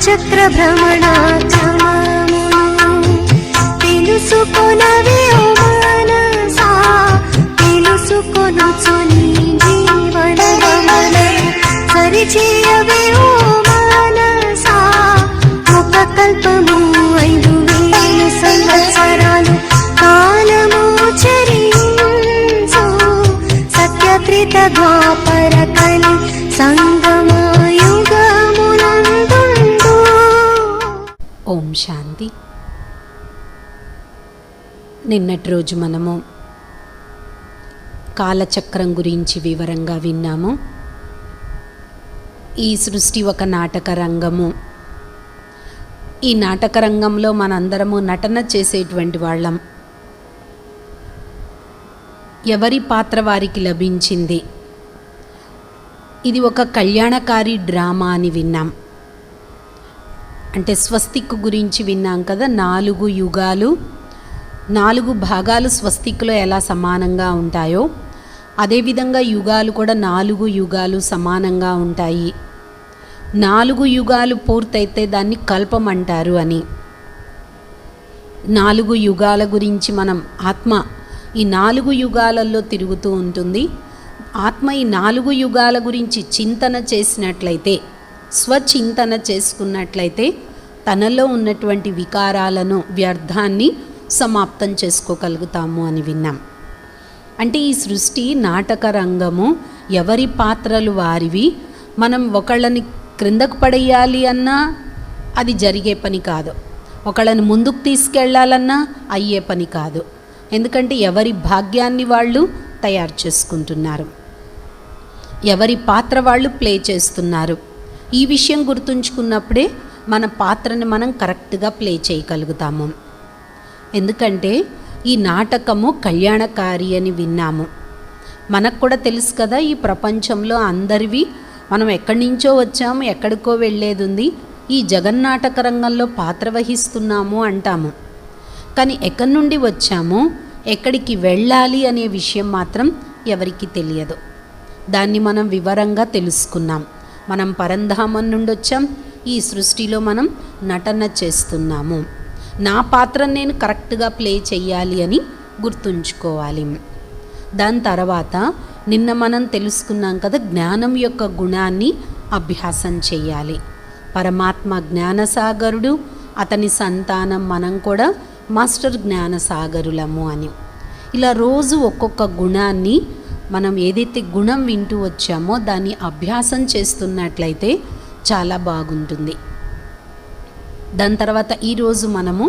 కాలచక్ర భ్రమణాచలము తెలుసుకొనవే ఓ మనసా తెలుసుకొనుచు నీ జీవన గమన సరిచేయవే ఓ మనసా ఒక కల్పము 5000 సంవత్సరాలు కాలము చరించు సత్యత్రిత ద్వాపర కలి సంగమయుగములందుండు. ఓం శాంతి. నిన్నటి రోజు మనము కాలచక్రం గురించి వివరంగా విన్నాము. ఈ సృష్టి ఒక నాటక రంగము. ఈ నాటక రంగంలో మనందరము నటన చేసేటువంటి వాళ్ళం. ఎవరి పాత్ర వారికి లభించింది. ఇది ఒక కళ్యాణకారి డ్రామా అని విన్నాం. అంటే స్వస్తిక్ గురించి విన్నాం కదా. 4 యుగాలు, 4 భాగాలు స్వస్తిక్లో ఎలా సమానంగా ఉంటాయో అదేవిధంగా యుగాలు కూడా 4 యుగాలు సమానంగా ఉంటాయి. 4 యుగాలు పూర్తయితే దాన్ని కల్పమంటారు అని. 4 యుగాల గురించి మనం ఆత్మ ఈ 4 యుగాలలో తిరుగుతూ ఉంటుంది. ఆత్మ ఈ 4 యుగాల గురించి చింతన చేసినట్లయితే, స్వచింతన చేసుకున్నట్లయితే తనలో ఉన్నటువంటి వికారాలను, వ్యర్థాన్ని సమాప్తం చేసుకోగలుగుతాము అని విన్నాం. అంటే ఈ సృష్టి నాటక రంగము. ఎవరి పాత్రలు వారివి. మనం ఒకళ్ళని క్రిందకు పడేయాలి అన్నా అది జరిగే పని కాదు. ఒకళ్ళని ముందుకు తీసుకెళ్లాలన్నా అయ్యే పని కాదు. ఎందుకంటే ఎవరి భాగ్యాన్ని వాళ్ళు తయారు చేసుకుంటున్నారు. ఎవరి పాత్ర వాళ్ళు ప్లే చేస్తున్నారు. ఈ విషయం గుర్తుంచుకున్నప్పుడే మన పాత్రని మనం కరెక్ట్గా ప్లే చేయగలుగుతాము. ఎందుకంటే ఈ నాటకము కళ్యాణకారి అని విన్నాము. మనకు కూడా తెలుసు కదా, ఈ ప్రపంచంలో అందరివి మనం ఎక్కడి నుంచో వచ్చాము, ఎక్కడికో వెళ్ళేది ఉంది, ఈ జగన్నాటక రంగంలో పాత్ర వహిస్తున్నాము అంటాము. కానీ ఎక్కడి నుండి వచ్చాము, ఎక్కడికి వెళ్ళాలి అనే విషయం మాత్రం ఎవరికి తెలియదు. దాన్ని మనం వివరంగా తెలుసుకున్నాం. మనం పరంధామం నుండి వచ్చాం. ఈ సృష్టిలో మనం నటన చేస్తున్నాము. నా పాత్రను నేను కరెక్ట్గా ప్లే చెయ్యాలి అని గుర్తుంచుకోవాలి. దాని తర్వాత నిన్న మనం తెలుసుకున్నాం కదా, జ్ఞానం యొక్క గుణాన్ని అభ్యాసం చేయాలి. పరమాత్మ జ్ఞానసాగరుడు, అతని సంతానం మనం కూడా మాస్టర్ జ్ఞానసాగరులము అని. ఇలా రోజు ఒక్కొక్క గుణాన్ని మనం ఏదైతే గుణం వింటూ వచ్చామో దాన్ని అభ్యాసం చేస్తున్నట్లయితే చాలా బాగుంటుంది. దాని తర్వాత ఈరోజు మనము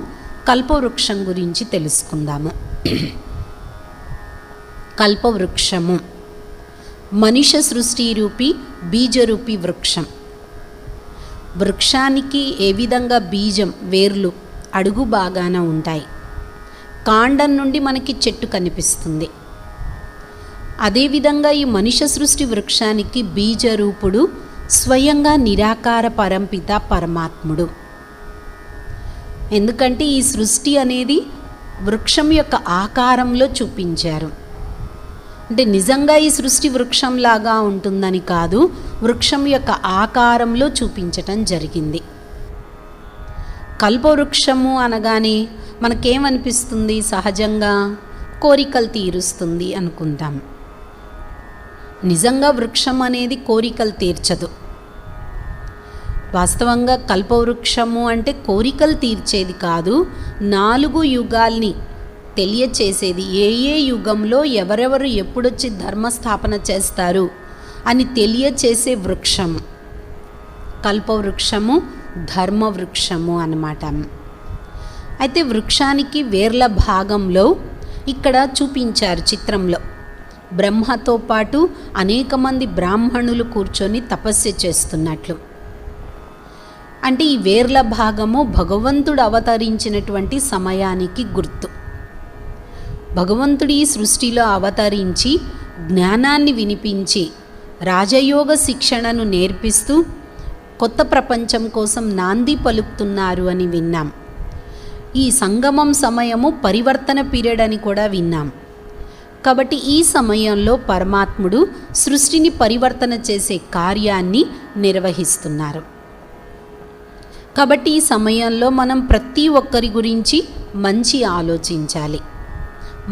కల్పవృక్షం గురించి తెలుసుకుందాము. కల్పవృక్షము మనిష సృష్టి రూపి బీజరూపి వృక్షం. వృక్షానికి ఏ విధంగా బీజం, వేర్లు అడుగు బాగాన ఉంటాయి. కాండం నుండి మనకి చెట్టు కనిపిస్తుంది. అదేవిధంగా ఈ మనిష సృష్టి వృక్షానికి బీజరూపుడు స్వయంగా నిరాకార పరంపిత పరమాత్ముడు. ఎందుకంటే ఈ సృష్టి అనేది వృక్షం యొక్క ఆకారంలో చూపించారు. అంటే నిజంగా ఈ సృష్టి వృక్షంలాగా ఉంటుందని కాదు, వృక్షం యొక్క ఆకారంలో చూపించటం జరిగింది. కల్పవృక్షము అనగానే మనకేమనిపిస్తుంది? సహజంగా కోరికలు తీరుస్తుంది అనుకుంటాం. నిజంగా వృక్షం అనేది కోరికలు తీర్చదు. వాస్తవంగా కల్పవృక్షము అంటే కోరికలు తీర్చేది కాదు, 4 యుగాల్ని తెలియచేసేది. ఏ ఏ యుగంలో ఎవరెవరు ఎప్పుడొచ్చి ధర్మస్థాపన చేస్తారు అని తెలియచేసే వృక్షము కల్పవృక్షము, ధర్మవృక్షము అన్నమాట. అయితే వృక్షానికి వేర్ల భాగంలో ఇక్కడ చూపించారు చిత్రంలో. బ్రహ్మతో పాటు అనేక మంది బ్రాహ్మణులు కూర్చొని తపస్సు చేస్తున్నట్లు. అంటే ఈ వేర్ల భాగము భగవంతుడు అవతరించినటువంటి సమయానికి గుర్తు. భగవంతుడి ఈ సృష్టిలో అవతరించి జ్ఞానాన్ని వినిపించి రాజయోగ శిక్షణను నేర్పిస్తూ కొత్త ప్రపంచం కోసం నాంది పలుకుతున్నారు అని విన్నాం. ఈ సంగమం సమయము పరివర్తన పీరియడ్ అని కూడా విన్నాం. కాబట్టి ఈ సమయంలో పరమాత్ముడు సృష్టిని పరివర్తన చేసే కార్యాన్ని నిర్వహిస్తున్నారు. కాబట్టి ఈ సమయంలో మనం ప్రతి ఒక్కరి గురించి మంచి ఆలోచించాలి.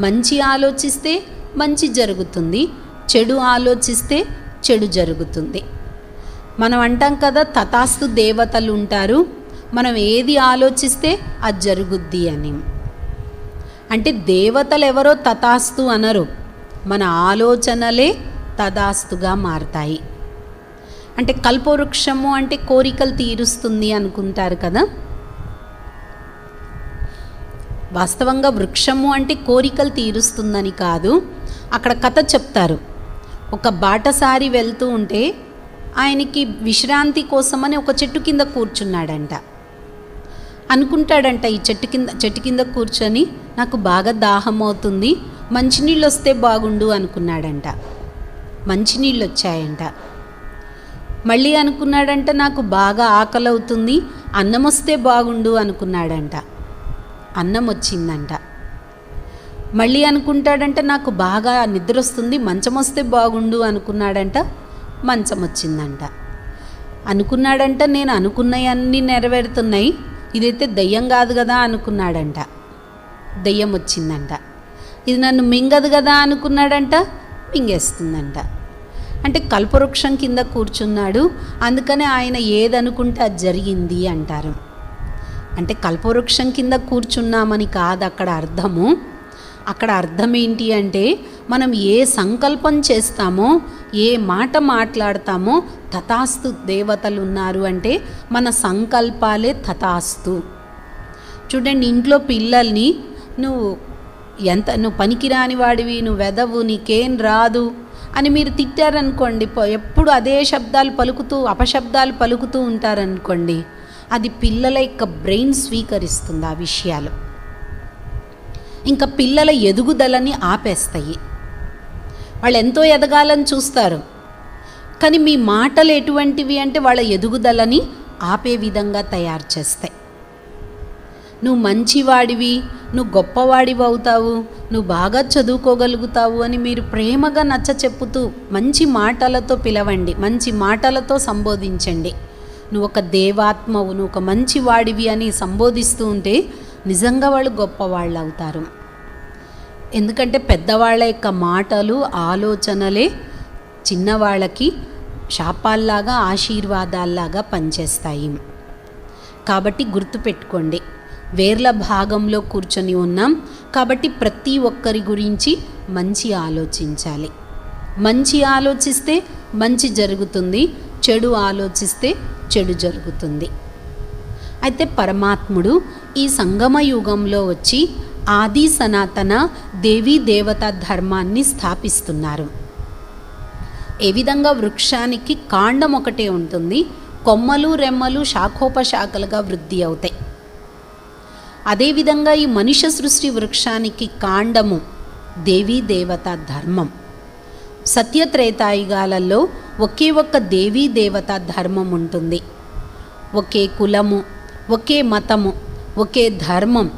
మంచి ఆలోచిస్తే మంచి జరుగుతుంది, చెడు ఆలోచిస్తే చెడు జరుగుతుంది. మనం అంటాం కదా, తథాస్తు దేవతలు ఉంటారు, మనం ఏది ఆలోచిస్తే అది జరుగుద్ది అని. అంటే దేవతలు ఎవరో తథాస్తు అనరు, మన ఆలోచనలే తథాస్తుగా మారతాయి. అంటే కల్పవృక్షము అంటే కోరికలు తీరుస్తుంది అనుకుంటారు కదా. వాస్తవంగా వృక్షము అంటే కోరికలు తీరుస్తుందని కాదు. అక్కడ కథ చెప్తారు. ఒక బాటసారి వెళ్తూ ఉంటే ఆయనకి విశ్రాంతి కోసమని ఒక చెట్టు కింద కూర్చున్నాడంట. అనుకుంటాడంట, ఈ చెట్టు కింద కూర్చొని నాకు బాగా దాహం అవుతుంది, మంచినీళ్ళు వస్తే బాగుండు అనుకున్నాడంట. మంచినీళ్ళు వచ్చాయంట. మళ్ళీ అనుకున్నాడంట, నాకు బాగా ఆకలి అవుతుంది, అన్నం వస్తే బాగుండు అనుకున్నాడంట. అన్నం వచ్చిందంట. మళ్ళీ అనుకుంటాడంట, నాకు బాగా నిద్ర వస్తుంది, మంచం వస్తే బాగుండు అనుకున్నాడంట. మంచం వచ్చిందంట. అనుకున్నాడంట, నేను అనుకున్నవన్నీ నెరవేరుతున్నాయి, ఇదైతే దయ్యం కాదు కదా అనుకున్నాడంట. దయ్యం వచ్చిందంట. ఇది నన్ను మింగదు కదా అనుకున్నాడంట. మింగేస్తుందంట. అంటే కల్పవృక్షం కింద కూర్చున్నాడు, అందుకనే ఆయన ఏదనుకుంటే అది జరిగింది అంటారు. అంటే కల్పవృక్షం కింద కూర్చున్నామని కాదు అక్కడ అర్థము. అక్కడ అర్థం ఏంటి అంటే, మనం ఏ సంకల్పం చేస్తామో, ఏ మాట మాట్లాడతామో తథాస్తు దేవతలు ఉన్నారు అంటే మన సంకల్పాలే తథాస్తు. చూడండి, ఇంట్లో పిల్లల్ని నువ్వు పనికిరాని వాడివి, నువ్వు వెదవు, నీకేం రాదు అని మీరు తిట్టారనుకోండి, ఎప్పుడు అదే శబ్దాలు పలుకుతూ అపశబ్దాలు పలుకుతూ ఉంటారనుకోండి, అది పిల్లల యొక్క బ్రెయిన్ స్వీకరిస్తుంది ఆ విషయాలు. ఇంకా పిల్లల ఎదుగుదలని ఆపేస్తాయి. వాళ్ళు ఎంతో ఎదగాలని చూస్తారు, కానీ మీ మాటలు ఎటువంటివి అంటే వాళ్ళ ఎదుగుదలని ఆపే విధంగా తయారు చేస్తాయి. నువ్వు మంచివాడివి, నువ్వు గొప్పవాడివి అవుతావు, నువ్వు బాగా చదువుకోగలుగుతావు అని మీరు ప్రేమగా నచ్చ చెప్పుతూ మంచి మాటలతో పిలవండి, మంచి మాటలతో సంబోధించండి. నువ్వు ఒక దేవాత్మవు, నువ్వు ఒక మంచివాడివి అని సంబోధిస్తూ ఉంటే నిజంగా వాళ్ళు గొప్పవాళ్ళు అవుతారు. ఎందుకంటే పెద్దవాళ్ళ యొక్క మాటలు ఆలోచనలే చిన్నవాళ్ళకి శాపాల్లాగా ఆశీర్వాదాల్లాగా పనిచేస్తాయి. కాబట్టి గుర్తుపెట్టుకోండి, వేర్ల భాగంలో కూర్చొని ఉన్నాం కాబట్టి ప్రతి ఒక్కరి గురించి మంచి ఆలోచించాలి. మంచి ఆలోచిస్తే మంచి జరుగుతుంది, చెడు ఆలోచిస్తే చెడు జరుగుతుంది. అయితే పరమాత్ముడు ఈ సంగమ యుగంలో వచ్చి ఆది సనాతన దేవీ దేవతా ధర్మాన్ని స్థాపిస్తున్నారు. ఏ విధంగా వృక్షానికి కాండం ఒకటే ఉంటుంది, కొమ్మలు రెమ్మలు శాఖోపశాఖలుగా వృద్ధి అవుతాయి. అదేవిధంగా ఈ మనుష్య సృష్టి వృక్షానికి కాండము దేవీ దేవతా ధర్మం. సత్యత్రేతాయుగాలలో ఒకే ఒక్క దేవీ దేవతా ధర్మం ఉంటుంది. ఒకే కులము, ఒకే మతము, ఒకే ధర్మం,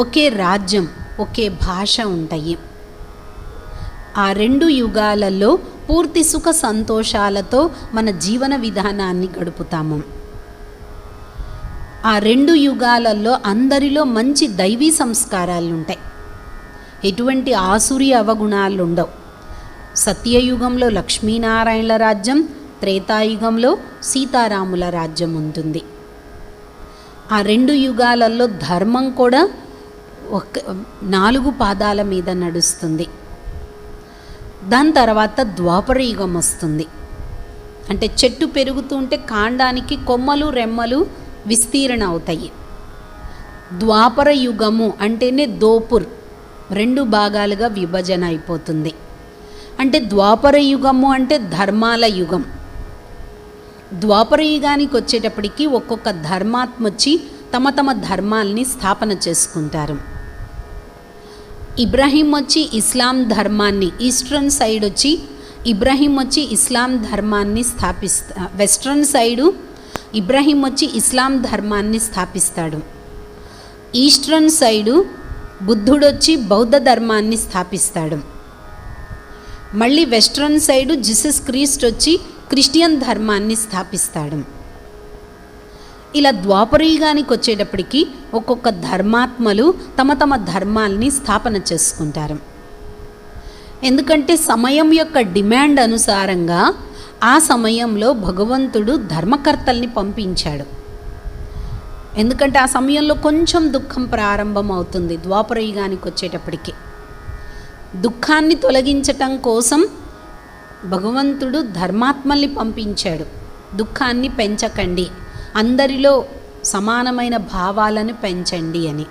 ఒకే రాజ్యం, ఒకే భాష ఉంటాయి. ఆ రెండు యుగాలలో పూర్తి సుఖ సంతోషాలతో మన జీవన విధానాన్ని గడుపుతాము. ఆ రెండు యుగాలలో అందరిలో మంచి దైవీ సంస్కారాలు ఉంటాయి, ఎటువంటి ఆసురి అవగుణాలు ఉండవు. సత్యయుగంలో లక్ష్మీనారాయణల రాజ్యం, త్రేతాయుగంలో సీతారాముల రాజ్యం ఉంటుంది. ఆ రెండు యుగాలలో ధర్మం కూడా 4 పాదాల మీద నడుస్తుంది. దాని తర్వాత ద్వాపర యుగం వస్తుంది. అంటే చెట్టు పెరుగుతూ ఉంటే కాండానికి కొమ్మలు రెమ్మలు విస్తీరణ అవుతాయి. ద్వాపర యుగము అంటేనే దోపుర్ 2 భాగాలుగా విభజన అయిపోతుంది. అంటే ద్వాపర యుగము అంటే ధర్మాల యుగం. ద్వాపర యుగానికి వచ్చేటప్పటికి ఒక్కొక్క ధర్మాత్మ వచ్చి తమ తమ ధర్మాల్ని స్థాపన చేసుకుంటారు. ఇబ్రాహీం వచ్చి ఇస్లాం ధర్మాన్ని, ఈస్టర్న్ సైడ్ వచ్చి ఇబ్రాహీం వచ్చి ఇస్లాం ధర్మాన్ని వెస్ట్రన్ సైడు ఇబ్రాహీం వచ్చి ఇస్లాం ధర్మాన్ని స్థాపిస్తాడు. ఈస్టర్న్ సైడు బుద్ధుడు వచ్చి బౌద్ధ ధర్మాన్ని స్థాపిస్తాడు. మళ్ళీ వెస్ట్రన్ సైడు జీసస్ క్రీస్ట్ వచ్చి క్రిస్టియన్ ధర్మాన్ని స్థాపిస్తాడు. ఇలా ద్వాపరయుగానికి వచ్చేటప్పటికి ఒక్కొక్క ధర్మాత్మలు తమ తమ ధర్మాల్ని స్థాపన చేసుకుంటారు. ఎందుకంటే సమయం యొక్క డిమాండ్ అనుసారంగా ఆ సమయంలో భగవంతుడు ధర్మకర్తల్ని పంపించాడు. ఎందుకంటే ఆ సమయంలో కొంచెం దుఃఖం ప్రారంభం అవుతుంది. ద్వాపరయుగానికి వచ్చేటప్పటికి దుఃఖాన్ని తొలగించటం కోసం భగవంతుడు ధర్మాత్మల్ని పంపించాడు. దుఃఖాన్ని పెంచకండి, అందరిలో సమానమైన భావాలను పెంచండి అని.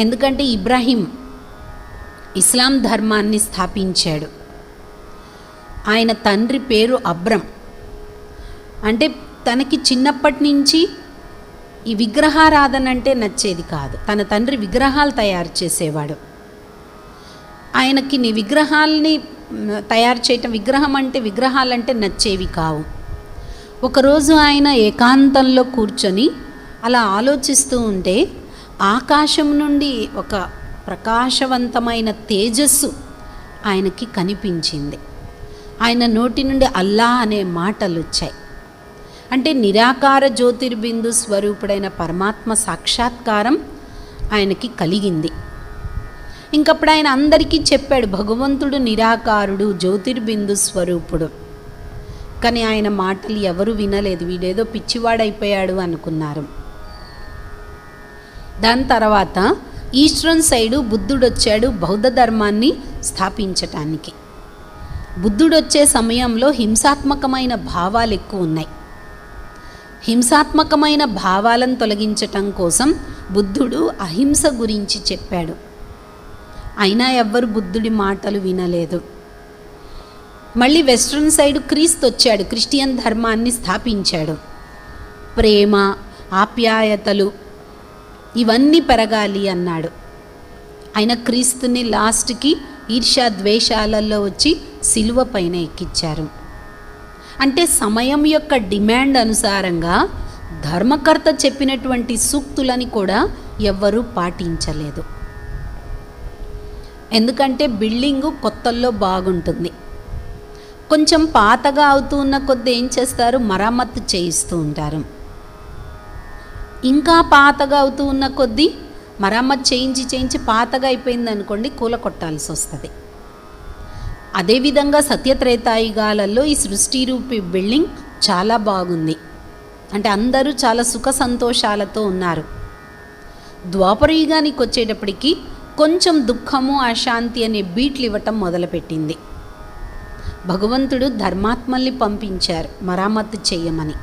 ఎందుకంటే ఇబ్రాహీం ఇస్లాం ధర్మాన్ని స్థాపించాడు. ఆయన తండ్రి పేరు అబ్రం. అంటే తనకి చిన్నప్పటి నుంచి ఈ విగ్రహారాధన అంటే నచ్చేది కాదు. తన తండ్రి విగ్రహాలు తయారు చేసేవాడు. ఆయనకి విగ్రహాలని తయారు చేయటం, విగ్రహాలంటే నచ్చేవి కావు. ఒకరోజు ఆయన ఏకాంతంలో కూర్చొని అలా ఆలోచిస్తూ ఉంటే ఆకాశం నుండి ఒక ప్రకాశవంతమైన తేజస్సు ఆయనకి కనిపించింది. ఆయన నోటి నుండి అల్లా అనే మాటలు వచ్చాయి. అంటే నిరాకార జ్యోతిర్బిందు స్వరూపుడైన పరమాత్మ సాక్షాత్కారం ఆయనకి కలిగింది. ఇంకప్పుడు ఆయన అందరికీ చెప్పాడు, భగవంతుడు నిరాకారుడు, జ్యోతిర్బిందు స్వరూపుడు. కానీ ఆయన మాటలు ఎవరు వినలేదు. వీడేదో పిచ్చివాడైపోయాడు అనుకున్నారు. దాని తర్వాత ఈస్టర్న్ సైడు బుద్ధుడు వచ్చాడు బౌద్ధ ధర్మాన్ని స్థాపించటానికి. బుద్ధుడు వచ్చే సమయంలో హింసాత్మకమైన భావాలు ఎక్కువ ఉన్నాయి. హింసాత్మకమైన భావాలను తొలగించటం కోసం బుద్ధుడు అహింస గురించి చెప్పాడు. అయినా ఎవ్వరు బుద్ధుడి మాటలు వినలేదు. మళ్ళీ వెస్ట్రన్ సైడ్ క్రీస్తు వచ్చాడు, క్రిస్టియన్ ధర్మాన్ని స్థాపించాడు. ప్రేమ, ఆప్యాయతలు ఇవన్నీ పెరగాలి అన్నాడు. ఆయన క్రీస్తుని లాస్ట్కి ఈర్ష్యా ద్వేషాలలో వచ్చి సిలువ పైన ఎక్కించారు. అంటే సమయం యొక్క డిమాండ్ అనుసారంగా ధర్మకర్త చెప్పినటువంటి సూక్తులని కూడా ఎవ్వరూ పాటించలేదు. ఎందుకంటే బిల్డింగు కొత్తల్లో బాగుంటుంది, కొంచెం పాతగా అవుతూ ఉన్న కొద్దీ ఏం చేస్తారు, మరమ్మత్తు చేయిస్తూ ఉంటారు. ఇంకా పాతగా అవుతూ ఉన్న కొద్దీ మరమ్మతు చేయించి పాతగా అయిపోయింది అనుకోండి, కూల కొట్టాల్సి వస్తుంది. అదేవిధంగా సత్యత్రేతాయుగాలలో ఈ సృష్టి రూపి బిల్డింగ్ చాలా బాగుంది. అంటే అందరూ చాలా సుఖ సంతోషాలతో ఉన్నారు. ద్వాపరయుగానికి వచ్చేటప్పటికి కొంచెం దుఃఖము, అశాంతి అనే బీట్లు ఇవ్వటం మొదలుపెట్టింది. భగవంతుడు ధర్మాత్మల్ని పంపించారు మరామత్తు చేయమని.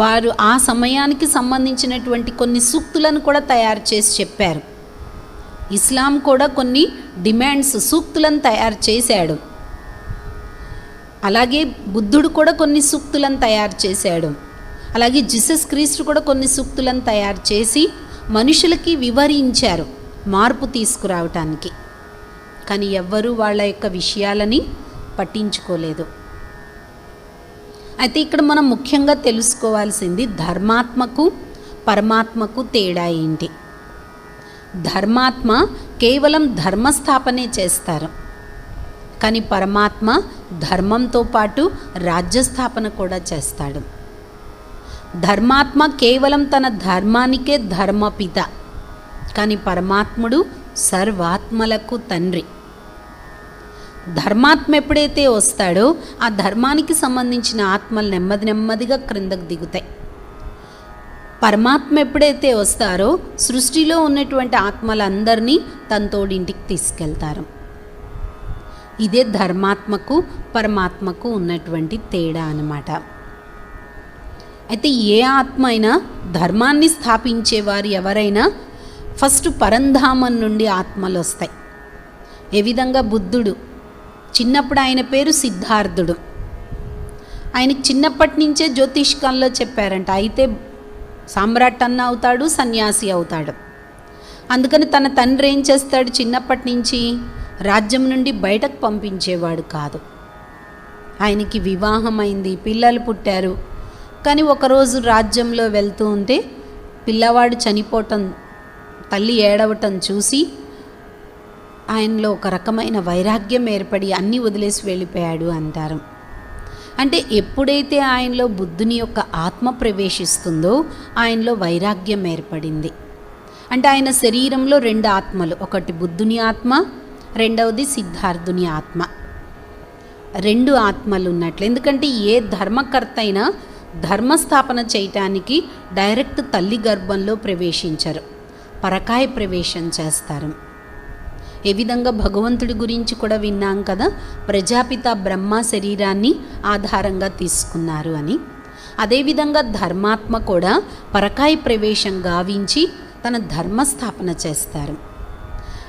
వారు ఆ సమయానికి సంబంధించినటువంటి కొన్ని సూక్తులను కూడా తయారు చేసి చెప్పారు. ఇస్లాం కూడా కొన్ని డిమాండ్స్, సూక్తులను తయారు చేశాడు. అలాగే బుద్ధుడు కూడా కొన్ని సూక్తులను తయారు చేశాడు. అలాగే జీసస్ క్రీస్తు కూడా కొన్ని సూక్తులను తయారు చేసి మనుషులకి వివరించారు మార్పు తీసుకురావటానికి. కానీ ఎవ్వరూ వాళ్ళ యొక్క విషయాలని పట్టించుకోలేదు. అయితే ఇక్కడ మనం ముఖ్యంగా తెలుసుకోవాల్సింది ధర్మాత్మకు పరమాత్మకు తేడా ఏంటి. ధర్మాత్మ కేవలం ధర్మస్థాపనే చేస్తారు, కానీ పరమాత్మ ధర్మంతో పాటు రాజ్యస్థాపన కూడా చేస్తాడు. ధర్మాత్మ కేవలం తన ధర్మానికే ధర్మపిత, కానీ పరమాత్ముడు సర్వాత్మలకు తండ్రి. ధర్మాత్మ ఎప్పుడైతే వస్తాడో ఆ ధర్మానికి సంబంధించిన ఆత్మలు నెమ్మదిగా క్రిందకు దిగుతాయి. పరమాత్మ ఎప్పుడైతే వస్తారో సృష్టిలో ఉన్నటువంటి ఆత్మలందరినీ తనతోడింటికి తీసుకెళ్తారు. ఇదే ధర్మాత్మకు పరమాత్మకు ఉన్నటువంటి తేడా అన్నమాట. అయితే ఏ ఆత్మ అయినా ధర్మాన్ని స్థాపించేవారు ఎవరైనా ఫస్ట్ పరంధామం నుండి ఆత్మలు వస్తాయి. ఏ విధంగా బుద్ధుడు చిన్నప్పుడు ఆయన పేరు సిద్ధార్థుడు. ఆయనకి చిన్నప్పటి నుంచే జ్యోతిష్కంలో చెప్పారంట, అయితే సామ్రాట్ అన్న అవుతాడు, సన్యాసి అవుతాడు. అందుకని తన తండ్రి ఏం చేస్తాడు, చిన్నప్పటి నుంచి రాజ్యం నుండి బయటకు పంపించేవాడు కాదు. ఆయనకి వివాహం అయింది, పిల్లలు పుట్టారు. కానీ ఒకరోజు రాజ్యంలో వెళ్తూ ఉంటే పిల్లవాడు చనిపోవటం, తల్లి ఏడవటం చూసి ఆయనలో ఒక రకమైన వైరాగ్యం ఏర్పడి అన్నీ వదిలేసి వెళ్ళిపోయాడు అంటారు. అంటే ఎప్పుడైతే ఆయనలో బుద్ధుని యొక్క ఆత్మ ప్రవేశిస్తుందో ఆయనలో వైరాగ్యం ఏర్పడింది. అంటే ఆయన శరీరంలో 2 ఆత్మలు, ఒకటి బుద్ధుని ఆత్మ, రెండవది సిద్ధార్థుని ఆత్మ. 2 ఆత్మలు ఉన్నట్లు. ఎందుకంటే ఏ ధర్మకర్త అయినా ధర్మస్థాపన చేయటానికి డైరెక్ట్ తల్లి గర్భంలో ప్రవేశించరు, పరకాయ ప్రవేశం చేస్తారు. ఏ విధంగా భగవంతుడి గురించి కూడా విన్నాం కదా, ప్రజాపిత బ్రహ్మ శరీరాన్ని ఆధారంగా తీసుకున్నారు అని. అదేవిధంగా ధర్మాత్మ కూడా పరకాయ ప్రవేశం గావించి తన ధర్మస్థాపన చేస్తారు.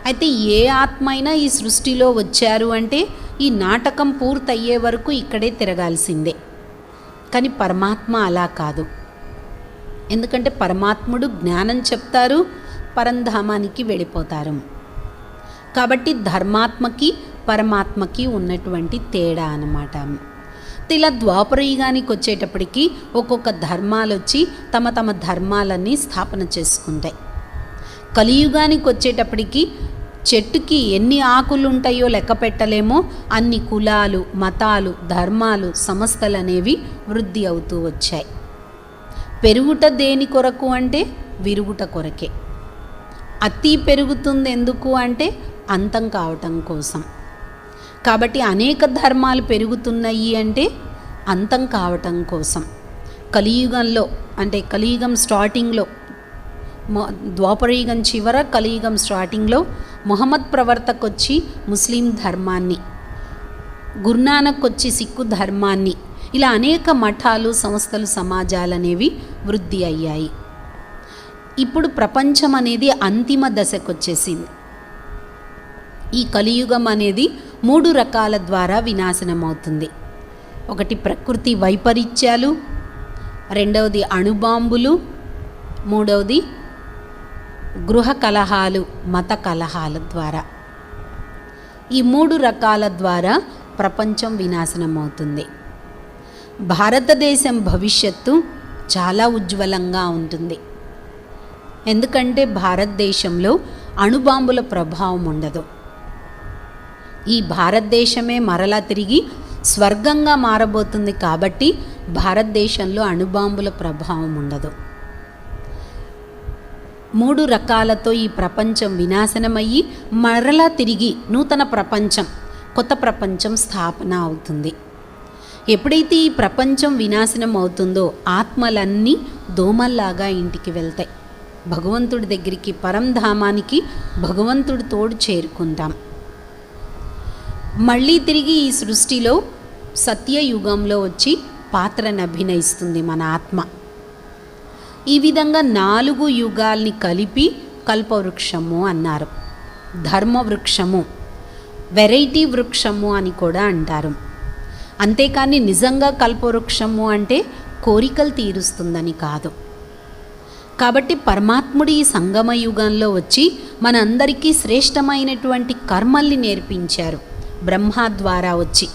అయితే ఏ ఆత్మ అయినా ఈ సృష్టిలో వచ్చారు అంటే ఈ నాటకం పూర్తయ్యే వరకు ఇక్కడే తిరగాల్సిందే. కానీ పరమాత్మ అలా కాదు. ఎందుకంటే పరమాత్ముడు జ్ఞానం చెప్తారు, పరంధామానికి వెళ్ళిపోతారు. కాబట్టి ధర్మాత్మకి పరమాత్మకి ఉన్నటువంటి తేడా అన్నమాట. ఇలా ద్వాపరయుగానికి వచ్చేటప్పటికి ఒక్కొక్క ధర్మాలు వచ్చి తమ తమ ధర్మాలన్నీ స్థాపన చేసుకుంటాయి. కలియుగానికి వచ్చేటప్పటికి చెట్టుకి ఎన్ని ఆకులు ఉంటాయో లెక్క పెట్టలేమో అన్ని కులాలు, మతాలు, ధర్మాలు, సంస్థలు అనేవి వృద్ధి అవుతూ వచ్చాయి. పెరుగుట దేని కొరకు అంటే విరుగుట కొరకే. అతి పెరుగుతుంది ఎందుకు అంటే అంతం కావటం కోసం. కాబట్టి అనేక ధర్మాలు పెరుగుతున్నాయి అంటే అంతం కావటం కోసం. కలియుగంలో అంటే కలియుగం స్టార్టింగ్లో, ద్వాపరయుగం చివర, కలియుగం స్టార్టింగ్లో మొహమ్మద్ ప్రవర్తకు వచ్చి ముస్లిం ధర్మాన్ని, గురునానక్ వచ్చి సిక్కు ధర్మాన్ని, ఇలా అనేక మఠాలు, సంస్థలు, సమాజాలు అనేవి వృద్ధి అయ్యాయి. ఇప్పుడు ప్రపంచం అనేది అంతిమ దశకు వచ్చేసింది. ఈ కలియుగం అనేది 3 రకాల ద్వారా వినాశనం అవుతుంది. ఒకటి ప్రకృతి వైపరీత్యాలు, రెండవది అణుబాంబులు, మూడవది గృహ కలహాలు, మత కలహాల ద్వారా. ఈ 3 రకాల ద్వారా ప్రపంచం వినాశనం అవుతుంది. భారతదేశం భవిష్యత్తు చాలా ఉజ్వలంగా ఉంటుంది. ఎందుకంటే భారతదేశంలో అణుబాంబుల ప్రభావం ఉండదు. ఈ భారతదేశమే మరలా తిరిగి స్వర్గంగా మారబోతుంది. కాబట్టి భారతదేశంలో అణుబాంబుల ప్రభావం ఉండదు. 3 రకాలతో ఈ ప్రపంచం వినాశనమయ్యి మరలా తిరిగి నూతన ప్రపంచం, కొత్త ప్రపంచం స్థాపన అవుతుంది. ఎప్పుడైతే ఈ ప్రపంచం వినాశనం అవుతుందో ఆత్మలన్నీ దోమల్లాగా ఇంటికి వెళ్తాయి. భగవంతుడి దగ్గరికి, పరంధామానికి భగవంతుడి తోడు చేరుకుంటాం. మళ్ళీ తిరిగి ఈ సృష్టిలో సత్యయుగంలో వచ్చి పాత్రను అభినయిస్తుంది మన ఆత్మ. ఈ విధంగా 4 యుగాల్ని కలిపి కల్పవృక్షము అన్నారు. ధర్మవృక్షము, వెరైటీ వృక్షము అని కూడా అంటారు. అంతేకాని నిజంగా కల్పవృక్షము అంటే కోరికలు తీరుస్తుందని కాదు. కాబట్టి పరమాత్ముడు ఈ సంగమ యుగంలో వచ్చి మనందరికీ శ్రేష్టమైనటువంటి కర్మల్ని నేర్పించారు. బ్రహ్మ ద్వారా వచ్చి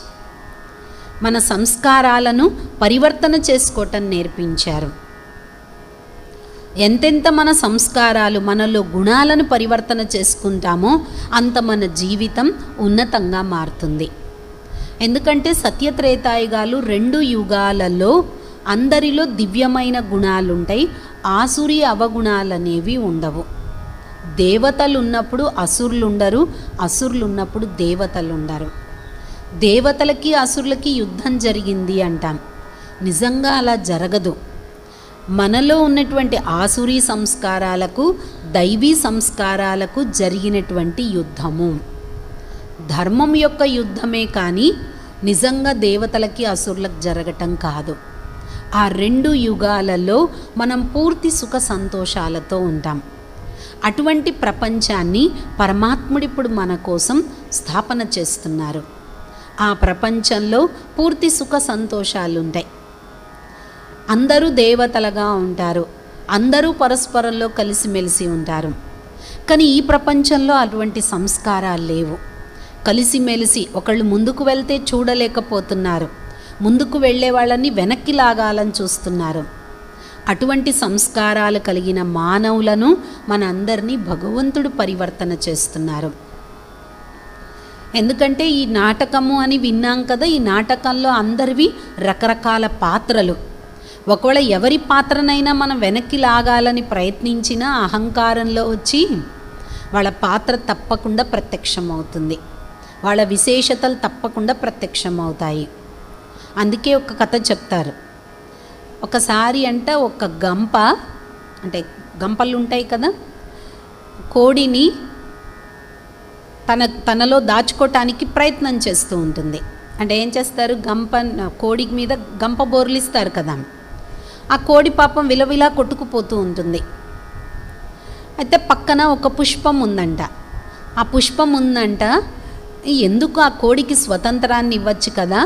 మన సంస్కారాలను పరివర్తన చేసుకోవటం నేర్పించారు. ఎంతెంత మన సంస్కారాలు, మనలో గుణాలను పరివర్తన చేసుకుంటామో అంత మన జీవితం ఉన్నతంగా మారుతుంది. ఎందుకంటే సత్యత్రేతాయుగాలు 2 యుగాలలో అందరిలో దివ్యమైన గుణాలుంటాయి, ఆసురి అవగుణాలనేవి ఉండవు. దేవతలు ఉన్నప్పుడు అసురులు ఉండరు, అసురులు ఉన్నప్పుడు దేవతలు ఉండరు. దేవతలకి అసురులకి యుద్ధం జరిగింది అంటాం. నిజంగా అలా జరగదు. మనలో ఉన్నటువంటి ఆసురీ సంస్కారాలకు, దైవీ సంస్కారాలకు జరిగినటువంటి యుద్ధము ధర్మం యొక్క యుద్ధమే కానీ నిజంగా దేవతలకి అసురులకు జరగటం కాదు. ఆ 2 యుగాలలో మనం పూర్తి సుఖ సంతోషాలతో ఉంటాం. అటువంటి ప్రపంచాన్ని పరమాత్ముడిప్పుడు మన కోసం స్థాపన చేస్తున్నారు. ఆ ప్రపంచంలో పూర్తి సుఖ సంతోషాలు ఉంటాయి. అందరూ దేవతలుగా ఉంటారు, అందరూ పరస్పరంలో కలిసిమెలిసి ఉంటారు. కానీ ఈ ప్రపంచంలో అటువంటి సంస్కారాలు లేవు. కలిసిమెలిసి ఒకళ్ళు ముందుకు వెళ్తే చూడలేకపోతున్నారు, ముందుకు వెళ్ళే వాళ్ళని వెనక్కి లాగాలని చూస్తున్నారు. అటువంటి సంస్కారాలు కలిగిన మానవులను మనందరినీ భగవంతుడు పరివర్తన చేస్తున్నారు. ఎందుకంటే ఈ నాటకము అని విన్నాం కదా, ఈ నాటకంలో అందరివి రకరకాల పాత్రలు. ఒకవేళ ఎవరి పాత్రనైనా మనం వెనక్కి లాగాలని ప్రయత్నించినా అహంకారంలో వచ్చి వాళ్ళ పాత్ర తప్పకుండా ప్రత్యక్షమవుతుంది, వాళ్ళ విశేషతలు తప్పకుండా ప్రత్యక్షమవుతాయి. అందుకే ఒక కథ చెప్తారు. ఒకసారి ఒక గంప, అంటే గంపలు ఉంటాయి కదా, కోడిని తనలో దాచుకోవటానికి ప్రయత్నం చేస్తూ ఉంటుంది. అంటే ఏం చేస్తారు, కోడి మీద గంప బోర్లిస్తారు కదా, ఆ కోడి పాపం విలవిలా కొట్టుకుపోతూ ఉంటుంది. అయితే పక్కన ఒక పుష్పం ఉందంట. ఆ పుష్పం ఉందంట, ఎందుకు ఆ కోడికి స్వతంత్రాన్ని ఇవ్వచ్చు కదా,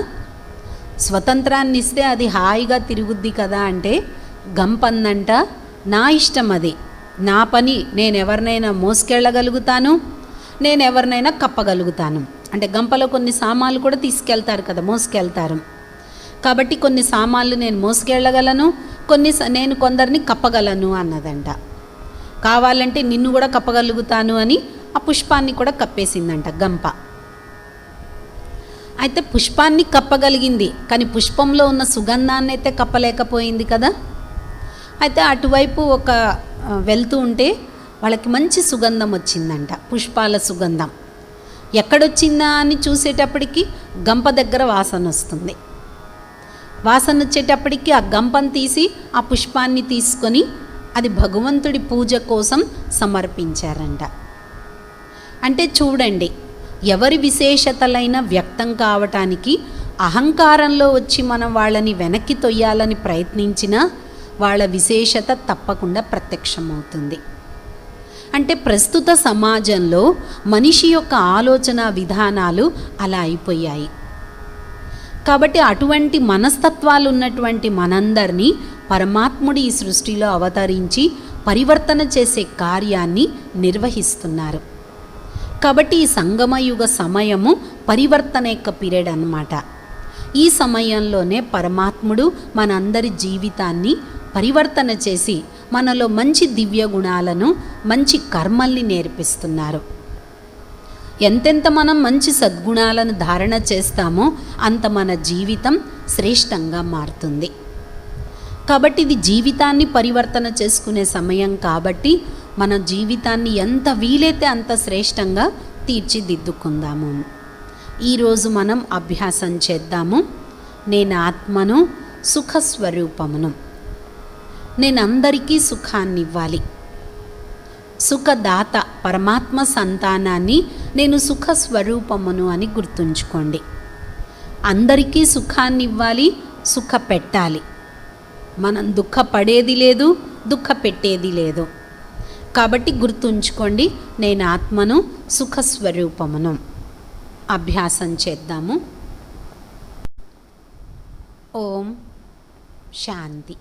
స్వతంత్రాన్ని ఇస్తే అది హాయిగా తిరుగుద్ది కదా అంటే గంపందంట, నా ఇష్టం, అది నా పని, నేను ఎవరినైనా మోసుకెళ్ళగలుగుతాను, నేను ఎవరినైనా కప్పగలుగుతాను. అంటే గంపలో కొన్ని సామాన్లు కూడా తీసుకెళ్తారు కదా, మోసుకెళ్తారు. కాబట్టి కొన్ని సామాన్లు నేను మోసుకెళ్ళగలను, నేను కొందరిని కప్పగలను అన్నదంట. కావాలంటే నిన్ను కూడా కప్పగలుగుతాను అని ఆ పుష్పాన్ని కూడా కప్పేసిందంట గంప. అయితే పుష్పాన్ని కప్పగలిగింది, కానీ పుష్పంలో ఉన్న సుగంధాన్ని అయితే కప్పలేకపోయింది కదా. అయితే అటువైపు వెళ్తూ ఉంటే వాళ్ళకి మంచి సుగంధం వచ్చిందంట, పుష్పాల సుగంధం. ఎక్కడొచ్చిందా అని చూసేటప్పటికి గంప దగ్గర వాసన వస్తుంది. వాసన వచ్చేటప్పటికి ఆ గంపను తీసి ఆ పుష్పాన్ని తీసుకొని అది భగవంతుడి పూజ కోసం సమర్పించారంట. అంటే చూడండి, ఎవరి విశేషతలైన వ్యక్తం కావటానికి అహంకారంలో వచ్చి మనం వాళ్ళని వెనక్కి తొయ్యాలని ప్రయత్నించినా వాళ్ళ విశేషత తప్పకుండా ప్రత్యక్షమవుతుంది. అంటే ప్రస్తుత సమాజంలో మనిషి యొక్క ఆలోచన విధానాలు అలా అయిపోయాయి. కాబట్టి అటువంటి మనస్తత్వాలు ఉన్నటువంటి మనందరినీ పరమాత్ముడు ఈ సృష్టిలో అవతరించి పరివర్తన చేసే కార్యాన్ని నిర్వహిస్తున్నారు. కాబట్టి ఈ సంగమయుగ సమయము పరివర్తన యొక్క పీరియడ్ అన్నమాట. ఈ సమయంలోనే పరమాత్ముడు మనందరి జీవితాన్ని పరివర్తన చేసి మనలో మంచి దివ్య గుణాలను, మంచి కర్మల్ని నేర్పిస్తున్నారు. ఎంతెంత మనం మంచి సద్గుణాలను ధారణ చేస్తామో అంత మన జీవితం శ్రేష్టంగా మారుతుంది. కాబట్టి ఇది జీవితాన్ని పరివర్తన చేసుకునే సమయం కాబట్టి మన జీవితాన్ని ఎంత వీలైతే అంత శ్రేష్టంగా తీర్చిదిద్దుకుందాము. ఈరోజు మనం అభ్యాసం చేద్దాము. నేను ఆత్మను, సుఖస్వరూపమును. నేను అందరికీ సుఖాన్ని ఇవ్వాలి. సుఖదాత పరమాత్మ సంతానాన్ని నేను సుఖస్వరూపమును అని గుర్తుంచుకోండి. అందరికీ సుఖాన్ని ఇవ్వాలి, సుఖ పెట్టాలి. మనం దుఃఖపడేది లేదు, దుఃఖ పెట్టేది లేదు. కాబట్టి గుర్తుంచుకోండి, నేను ఆత్మను, సుఖస్వరూపమును. అభ్యాసం చేద్దాము. ఓం శాంతి.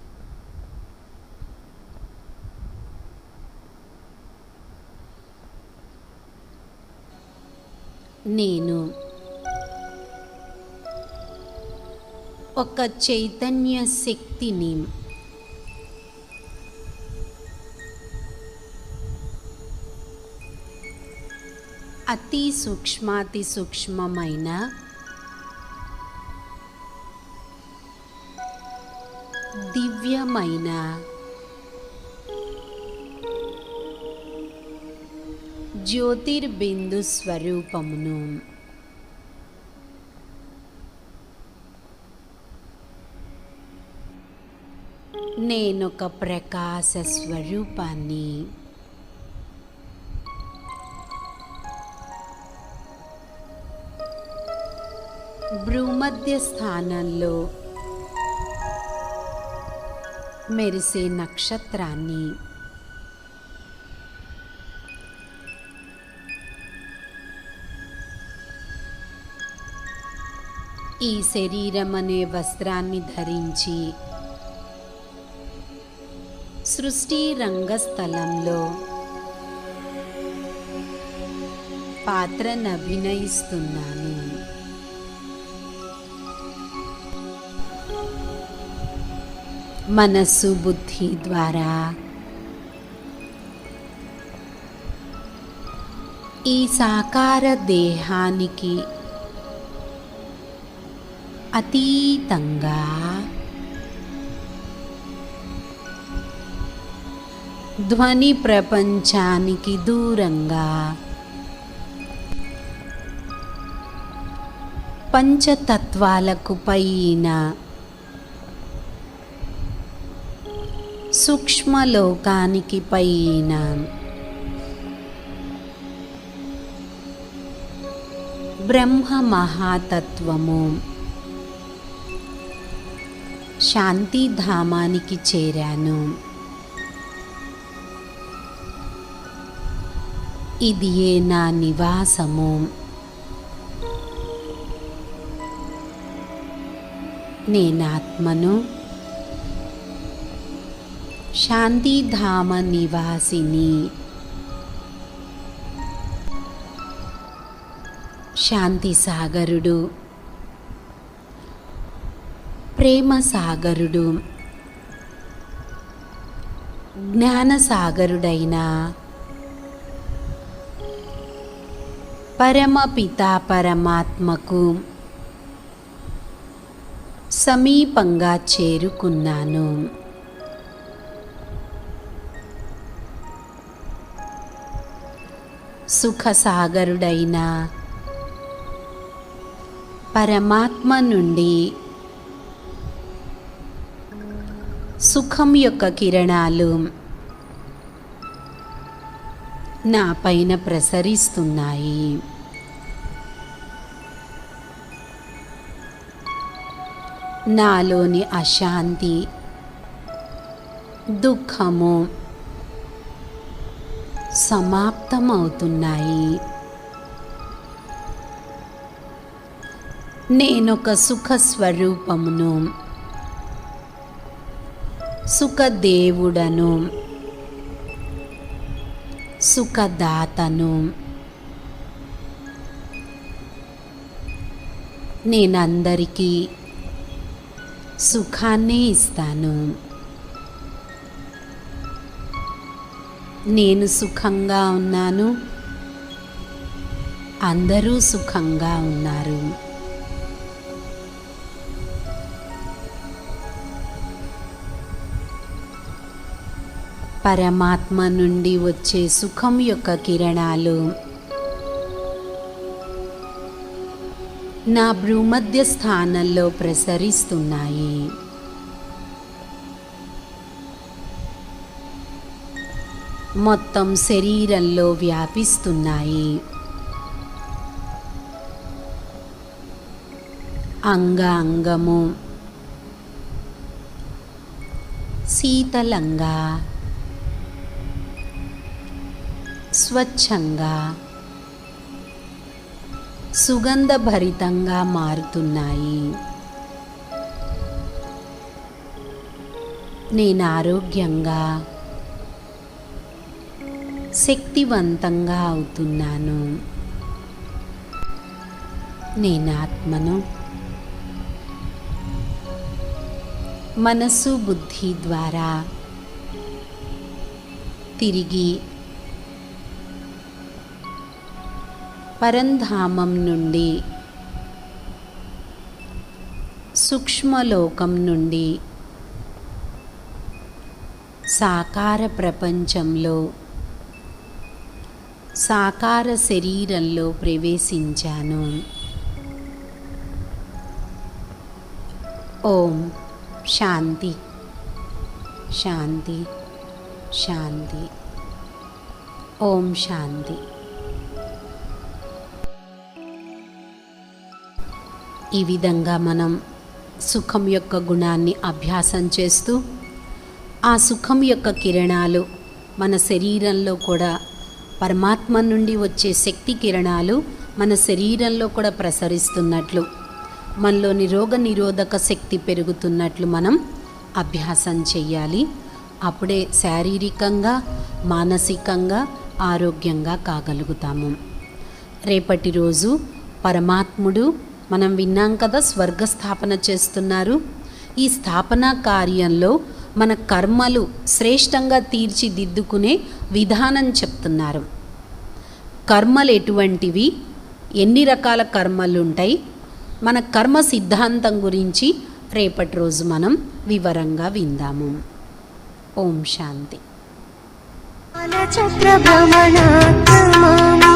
నేను ఒక చైతన్య శక్తిని. అతి సూక్ష్మాతి సూక్ష్మమైన దివ్యమైన జ్యోతిర్బిందు స్వరూపమును. నేనొక ప్రకాశ స్వరూపాన్ని. భూమధ్య స్థానంలో మెరిసే నక్షత్రాన్ని. ఈ శరీరం అనే వస్త్రాన్ని ధరించి సృష్టి రంగస్థలంలో పాత్రను అభినయిస్తున్నాను. మనస్సు, బుద్ధి ద్వారా ఈ సాకార దేహానికి అతీతంగా ధ్వని ప్రపంచానికి దూరంగా పంచతత్వాలకు పైన సూక్ష్మలోకానికి పైన బ్రహ్మ మహాతత్వము శాంతిధామానికి చేరాను. ఇదియే నా నివాసము. నేనాత్మను, శాంతిధామ నివాసిని. శాంతి సాగరుడు, ప్రేమ సాగరుడు, జ్ఞాన సాగరుడైన పరమపిత పరమాత్మకు సమీపంగా చేరుకున్నాను. సుఖసాగరుడైన పరమాత్మ నుండి సుఖం యొక్క కిరణాలు నా పైన ప్రసరిస్తున్నాయి. నాలోని అశాంతి, దుఃఖము సమాప్తమవుతున్నాయి. నేనొక సుఖ స్వరూపమును, సుఖదేవుడను, సుఖదాతను. నేనందరికీ సుఖాన్నే ఇస్తాను. నేను సుఖంగా ఉన్నాను, అందరూ సుఖంగా ఉన్నారు. పరమాత్మ నుండి వచ్చే సుఖం యొక్క కిరణాలు నా భ్రూమధ్య స్థానంలో ప్రసరిస్తున్నాయి. మొత్తం శరీరంలో వ్యాపిస్తున్నాయి. అంగము శీతలంగా, స్వచ్ఛంగా, సుగంధభరితంగా మారుతున్నాయి. నేను ఆరోగ్యంగా, శక్తివంతంగా అవుతున్నాను. నేను ఆత్మను. మనస్సు బుద్ధి ద్వారా తిరిగి పరంధామం నుండి, సూక్ష్మలోకం నుండి సాకార ప్రపంచంలో, సాకార శరీరంలో ప్రవేశించాను. ఓం శాంతి శాంతి శాంతి. ఓం శాంతి. ఈ విధంగా మనం సుఖం యొక్క గుణాన్ని అభ్యాసం చేస్తూ ఆ సుఖం యొక్క కిరణాలు మన శరీరంలో కూడా, పరమాత్మ నుండి వచ్చే శక్తి కిరణాలు మన శరీరంలో కూడా ప్రసరిస్తున్నట్లు, మనలోని రోగ నిరోధక శక్తి పెరుగుతున్నట్లు మనం అభ్యాసం చెయ్యాలి. అప్పుడే శారీరకంగా, మానసికంగా ఆరోగ్యంగా కాగలుగుతాము. రేపటి రోజు పరమాత్ముడు, మనం విన్నాం కదా, స్వర్గస్థాపన చేస్తున్నారు. ఈ స్థాపనా కార్యంలో మన కర్మలు శ్రేష్టంగా తీర్చిదిద్దుకునే విధానం చెప్తున్నారు. కర్మలు ఎటువంటివి, ఎన్ని రకాల కర్మలు ఉంటాయి, మన కర్మ సిద్ధాంతం గురించి రేపటి రోజు మనం వివరంగా విందాము. ఓం శాంతి. కాలచక్ర భ్రమణాత్మమును